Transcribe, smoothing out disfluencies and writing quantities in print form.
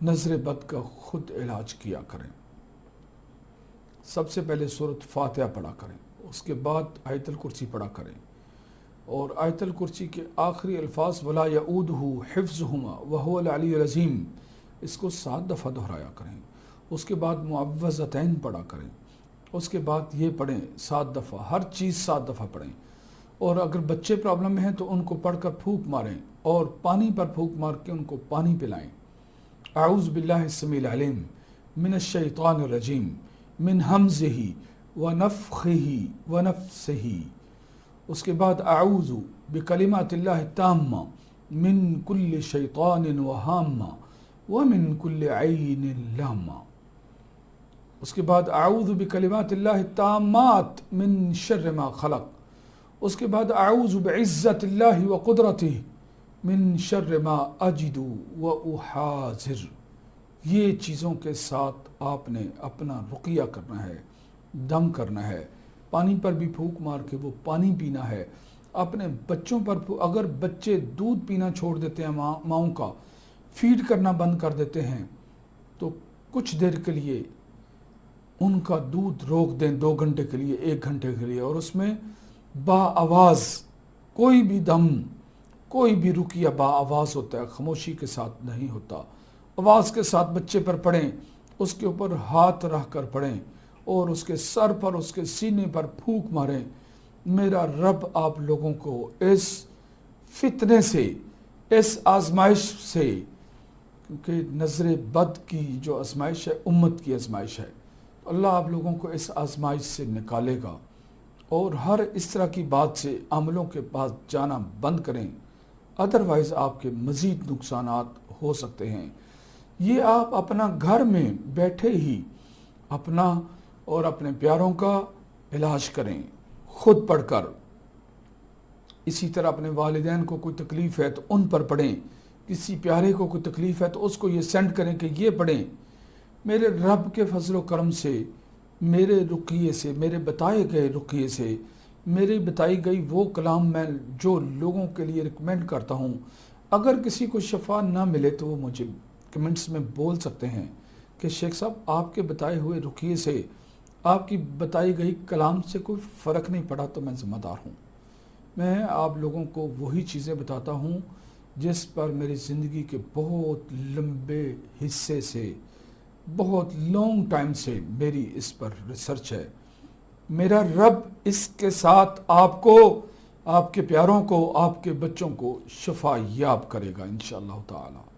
نظر بد کا خود علاج کیا کریں۔ سب سے پہلے سورۃ فاتحہ پڑھا کریں، اس کے بعد آیت الکرسی پڑھا کریں، اور آیت الکرسی کے آخری الفاظ وَلَا يَؤُودُهُ حِفْظُهُمَا وَهُوَ الْعَلِيُّ الْعَظِيمُ اس کو 7 دفعہ دہرایا کریں۔ اس کے بعد معوذتین پڑھا کریں، اس کے بعد یہ پڑھیں 7 دفعہ، ہر چیز 7 دفعہ پڑھیں۔ اور اگر بچے پرابلم میں ہیں تو ان کو پڑھ کر پھونک ماریں، اور پانی پر پھونک مار کے ان کو پانی پلائیں۔ اعوذ باللہ السمیع العلیم من الشیطان الرجیم من ہمزہ ونفخہ ونفسہ۔ اس کے بعد اعوذ بکلمات اللہ التامہ من کل شیطان وہامہ ومن کل عین لامہ۔ اس کے بعد اعوذ بکلمات اللہ التامات من شر ما خلق۔ اس کے بعد اعوذ بعزت اللہ وقدرتہ من شر ما اجد واحاذر۔ یہ چیزوں کے ساتھ آپ نے اپنا رقیہ کرنا ہے، دم کرنا ہے، پانی پر بھی پھونک مار کے وہ پانی پینا ہے۔ اپنے بچوں پر اگر بچے دودھ پینا چھوڑ دیتے ہیں، ماؤں کا فیڈ کرنا بند کر دیتے ہیں، تو کچھ دیر کے لیے ان کا دودھ روک دیں، 2 گھنٹے کے لیے، 1 گھنٹے کے لیے، اور اس میں با آواز کوئی بھی دم، کوئی بھی رقیہ با آواز ہوتا ہے، خاموشی کے ساتھ نہیں ہوتا۔ آواز کے ساتھ بچے پر پڑھیں، اس کے اوپر ہاتھ رکھ کر پڑھیں، اور اس کے سر پر، اس کے سینے پر پھونک ماریں۔ میرا رب آپ لوگوں کو اس فتنے سے، اس آزمائش سے، کیونکہ نظر بد کی جو آزمائش ہے امت کی آزمائش ہے، تو اللہ آپ لوگوں کو اس آزمائش سے نکالے گا، اور ہر اس طرح کی بات سے عملوں کے پاس جانا بند کریں، ادروائز آپ کے مزید نقصانات ہو سکتے ہیں۔ یہ آپ اپنا گھر میں بیٹھے ہی اپنا اور اپنے پیاروں کا علاج کریں، خود پڑھ کر۔ اسی طرح اپنے والدین کو کوئی تکلیف ہے تو ان پر پڑھیں، کسی پیارے کو کوئی تکلیف ہے تو اس کو یہ سینڈ کریں کہ یہ پڑھیں۔ میرے رب کے فضل و کرم سے، میرے رقیے سے، میرے بتائے گئے رقیے سے، میری بتائی گئی وہ کلام میں جو لوگوں کے لیے ریکمینڈ کرتا ہوں، اگر کسی کو شفا نہ ملے تو وہ مجھے کمنٹس میں بول سکتے ہیں کہ شیخ صاحب آپ کے بتائے ہوئے رقیے سے، آپ کی بتائی گئی کلام سے کوئی فرق نہیں پڑا تو میں ذمہ دار ہوں۔ میں آپ لوگوں کو وہی چیزیں بتاتا ہوں جس پر میری زندگی کے بہت لمبے حصے سے، بہت لانگ ٹائم سے میری اس پر ریسرچ ہے۔ میرا رب اس کے ساتھ آپ کو، آپ کے پیاروں کو، آپ کے بچوں کو شفا یاب کرے گا انشاءاللہ تعالی۔